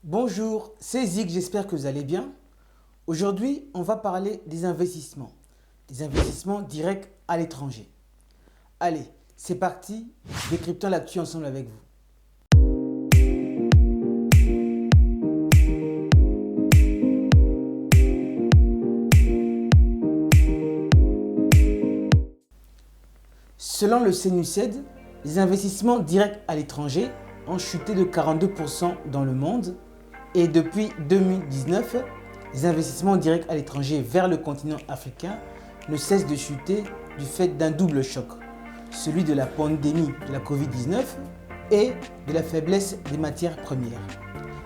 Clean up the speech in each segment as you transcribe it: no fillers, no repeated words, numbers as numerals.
Bonjour, c'est Zik, j'espère que vous allez bien. Aujourd'hui, on va parler des investissements directs à l'étranger. Allez, c'est parti, décryptons l'actu ensemble avec vous. Selon le CNUSED, les investissements directs à l'étranger ont chuté de 42% dans le monde et depuis 2019, les investissements directs à l'étranger vers le continent africain ne cessent de chuter du fait d'un double choc, celui de la pandémie de la Covid-19 et de la faiblesse des matières premières.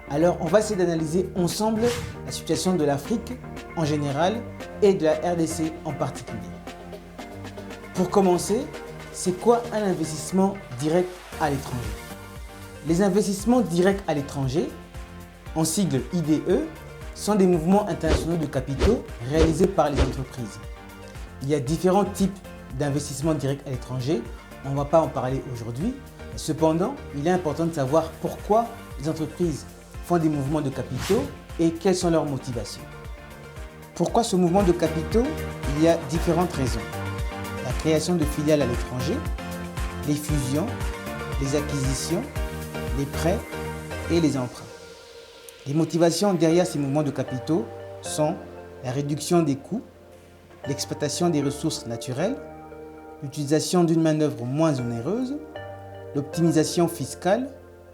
Alors on va essayer d'analyser ensemble la situation de l'Afrique en général et de la RDC en particulier. Pour commencer, c'est quoi un investissement direct à l'étranger? Les investissements directs à l'étranger, en sigle IDE, sont des mouvements internationaux de capitaux réalisés par les entreprises. Il y a différents types d'investissements directs à l'étranger, on ne va pas en parler aujourd'hui. Cependant, il est important de savoir pourquoi les entreprises font des mouvements de capitaux et quelles sont leurs motivations. Pourquoi ce mouvement de capitaux? Il y a différentes raisons. La création de filiales à l'étranger, les fusions, les acquisitions, les prêts et les emprunts. Les motivations derrière ces mouvements de capitaux sont la réduction des coûts, l'exploitation des ressources naturelles, l'utilisation d'une main-d'œuvre moins onéreuse, l'optimisation fiscale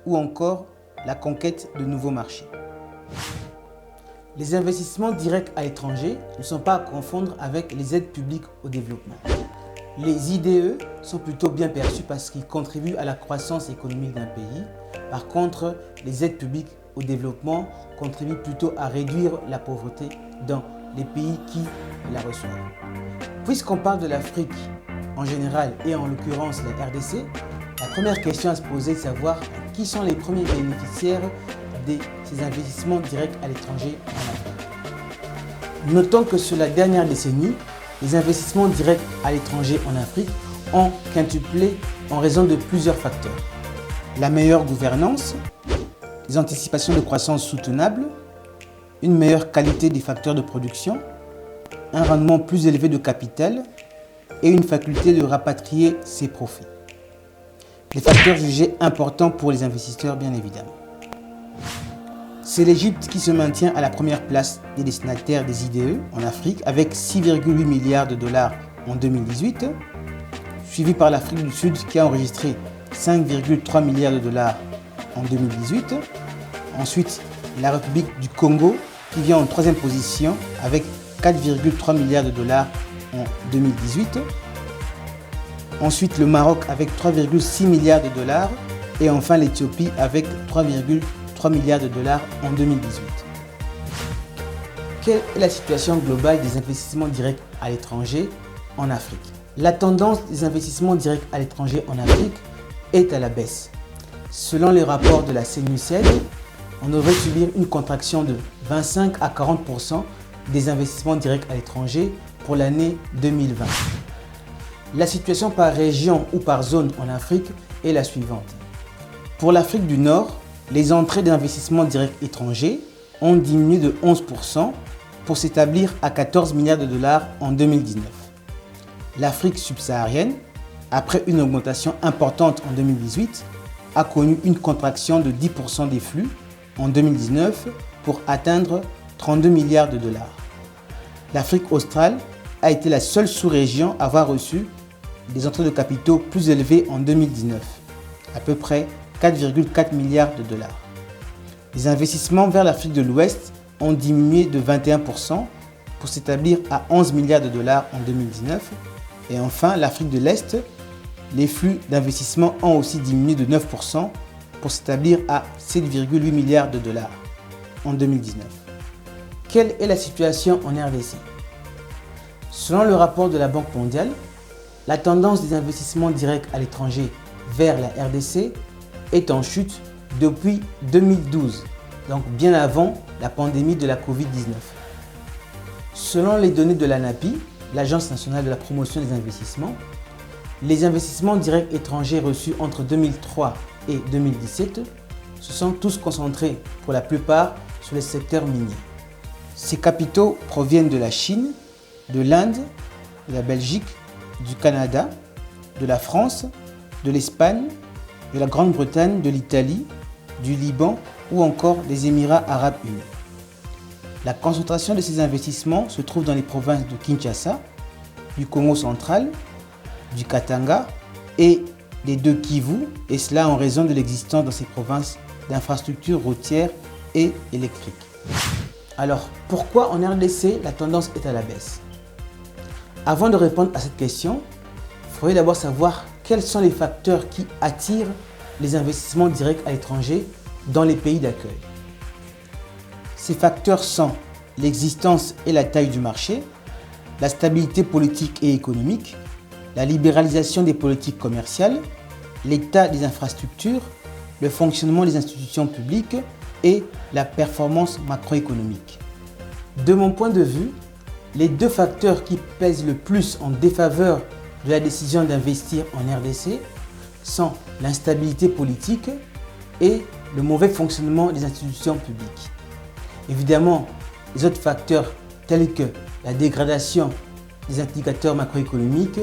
ou encore la conquête de nouveaux marchés. Les investissements directs à l'étranger ne sont pas à confondre avec les aides publiques au développement. Les IDE sont plutôt bien perçus parce qu'ils contribuent à la croissance économique d'un pays. Par contre, les aides publiques au développement contribuent plutôt à réduire la pauvreté dans les pays qui la reçoivent. Puisqu'on parle de l'Afrique en général et en l'occurrence la RDC, la première question à se poser est de savoir qui sont les premiers bénéficiaires de ces investissements directs à l'étranger en Afrique. Notons que sur la dernière décennie, les investissements directs à l'étranger en Afrique ont quintuplé en raison de plusieurs facteurs. La meilleure gouvernance, les anticipations de croissance soutenables, une meilleure qualité des facteurs de production, un rendement plus élevé de capital et une faculté de rapatrier ses profits. Les facteurs jugés importants pour les investisseurs, bien évidemment. C'est l'Égypte qui se maintient à la première place des destinataires des IDE en Afrique avec 6,8 milliards de dollars en 2018, suivi par l'Afrique du Sud qui a enregistré 5,3 milliards de dollars en 2018. Ensuite, la République du Congo qui vient en troisième position avec 4,3 milliards de dollars en 2018. Ensuite, le Maroc avec 3,6 milliards de dollars et enfin l'Éthiopie avec 3,3 milliards de dollars en 2018. Quelle est la situation globale des investissements directs à l'étranger en Afrique? La tendance des investissements directs à l'étranger en Afrique est à la baisse. Selon les rapports de la CNUSED, on devrait subir une contraction de 25 à 40% des investissements directs à l'étranger pour l'année 2020. La situation par région ou par zone en Afrique est la suivante. Pour l'Afrique du Nord, les entrées d'investissements directs étrangers ont diminué de 11% pour s'établir à 14 milliards de dollars en 2019. L'Afrique subsaharienne, après une augmentation importante en 2018, a connu une contraction de 10% des flux en 2019 pour atteindre 32 milliards de dollars. L'Afrique australe a été la seule sous-région à avoir reçu des entrées de capitaux plus élevées en 2019, à peu près 4,4 milliards de dollars. Les investissements vers l'Afrique de l'Ouest ont diminué de 21% pour s'établir à 11 milliards de dollars en 2019. Et enfin, l'Afrique de l'Est, les flux d'investissement ont aussi diminué de 9% pour s'établir à 7,8 milliards de dollars en 2019. Quelle est la situation en RDC? Selon le rapport de la Banque mondiale, la tendance des investissements directs à l'étranger vers la RDC est en chute depuis 2012, donc bien avant la pandémie de la Covid-19. Selon les données de l'ANAPI, l'Agence nationale de la promotion des investissements, les investissements directs étrangers reçus entre 2003 et 2017 se sont tous concentrés pour la plupart sur les secteurs miniers. Ces capitaux proviennent de la Chine, de l'Inde, de la Belgique, du Canada, de la France, de l'Espagne, de la Grande-Bretagne, de l'Italie, du Liban ou encore des Émirats arabes unis. La concentration de ces investissements se trouve dans les provinces de Kinshasa, du Congo central, du Katanga et des deux Kivu, et cela en raison de l'existence dans ces provinces d'infrastructures routières et électriques. Alors, pourquoi en RDC la tendance est à la baisse? Avant de répondre à cette question, il faudrait d'abord savoir quels sont les facteurs qui attirent les investissements directs à l'étranger dans les pays d'accueil. Ces facteurs sont l'existence et la taille du marché, la stabilité politique et économique, la libéralisation des politiques commerciales, l'état des infrastructures, le fonctionnement des institutions publiques et la performance macroéconomique. De mon point de vue, les deux facteurs qui pèsent le plus en défaveur de la décision d'investir en RDC sont l'instabilité politique et le mauvais fonctionnement des institutions publiques. Évidemment, les autres facteurs tels que la dégradation des indicateurs macroéconomiques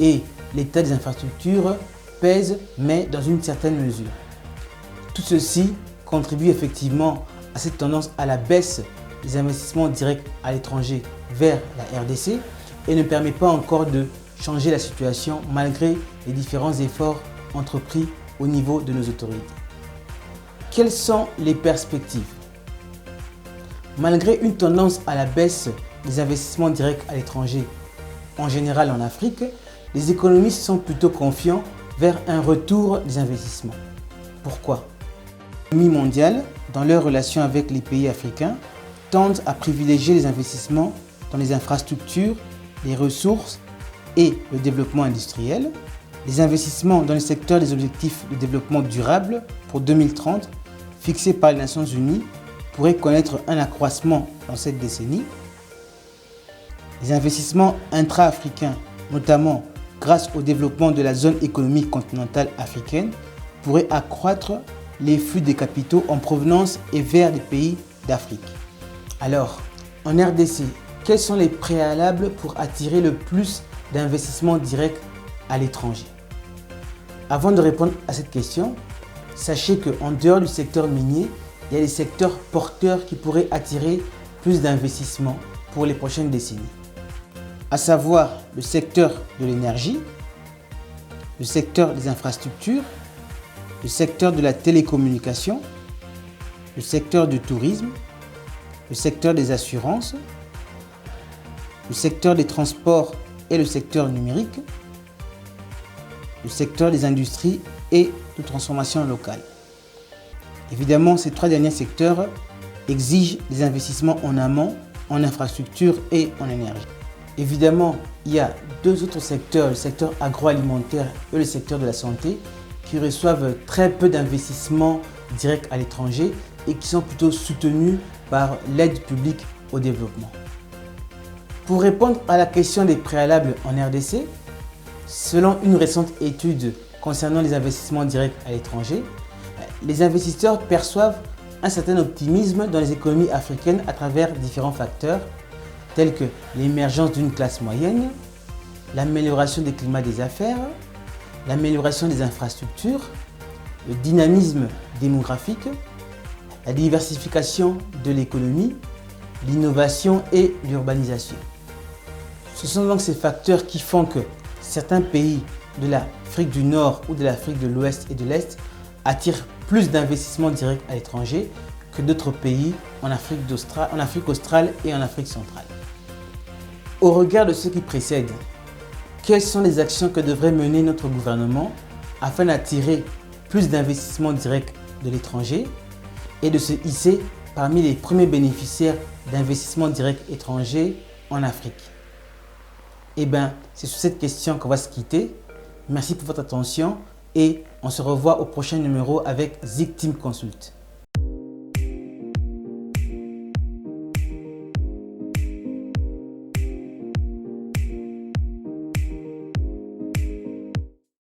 et l'état des infrastructures pèsent, mais dans une certaine mesure. Tout ceci contribue effectivement à cette tendance à la baisse des investissements directs à l'étranger vers la RDC et ne permet pas encore de changer la situation malgré les différents efforts entrepris au niveau de nos autorités. Quelles sont les perspectives? Malgré une tendance à la baisse des investissements directs à l'étranger, en général en Afrique, les économistes sont plutôt confiants vers un retour des investissements. Pourquoi? L'économie mondiale, dans leurs relations avec les pays africains, tendent à privilégier les investissements dans les infrastructures, les ressources et le développement industriel. Les investissements dans le secteur des objectifs de développement durable pour 2030, fixés par les Nations Unies, pourraient connaître un accroissement dans cette décennie. Les investissements intra-africains, notamment grâce au développement de la zone économique continentale africaine, pourraient accroître les flux des capitaux en provenance et vers les pays d'Afrique. Alors, en RDC, quels sont les préalables pour attirer le plus d'investissements directs à l'étranger? Avant de répondre à cette question, sachez qu'en dehors du secteur minier, il y a des secteurs porteurs qui pourraient attirer plus d'investissements pour les prochaines décennies. À savoir le secteur de l'énergie, le secteur des infrastructures, le secteur de la télécommunication, le secteur du tourisme, le secteur des assurances, le secteur des transports et le secteur numérique, le secteur des industries et de transformation locale. Évidemment, ces trois derniers secteurs exigent des investissements en amont, en infrastructure et en énergie. Évidemment, il y a deux autres secteurs, le secteur agroalimentaire et le secteur de la santé, qui reçoivent très peu d'investissements directs à l'étranger et qui sont plutôt soutenus par l'aide publique au développement. Pour répondre à la question des préalables en RDC, selon une récente étude concernant les investissements directs à l'étranger, les investisseurs perçoivent un certain optimisme dans les économies africaines à travers différents facteurs tels que l'émergence d'une classe moyenne, l'amélioration des climats des affaires, l'amélioration des infrastructures, le dynamisme démographique, la diversification de l'économie, l'innovation et l'urbanisation. Ce sont donc ces facteurs qui font que certains pays de l'Afrique du Nord ou de l'Afrique de l'Ouest et de l'Est attirent plus d'investissements directs à l'étranger que d'autres pays en Afrique australe et en Afrique centrale. Au regard de ce qui précède, quelles sont les actions que devrait mener notre gouvernement afin d'attirer plus d'investissements directs de l'étranger et de se hisser parmi les premiers bénéficiaires d'investissements directs étrangers en Afrique? Eh bien, c'est sur cette question qu'on va se quitter. Merci pour votre attention et on se revoit au prochain numéro avec Zik Team Consult.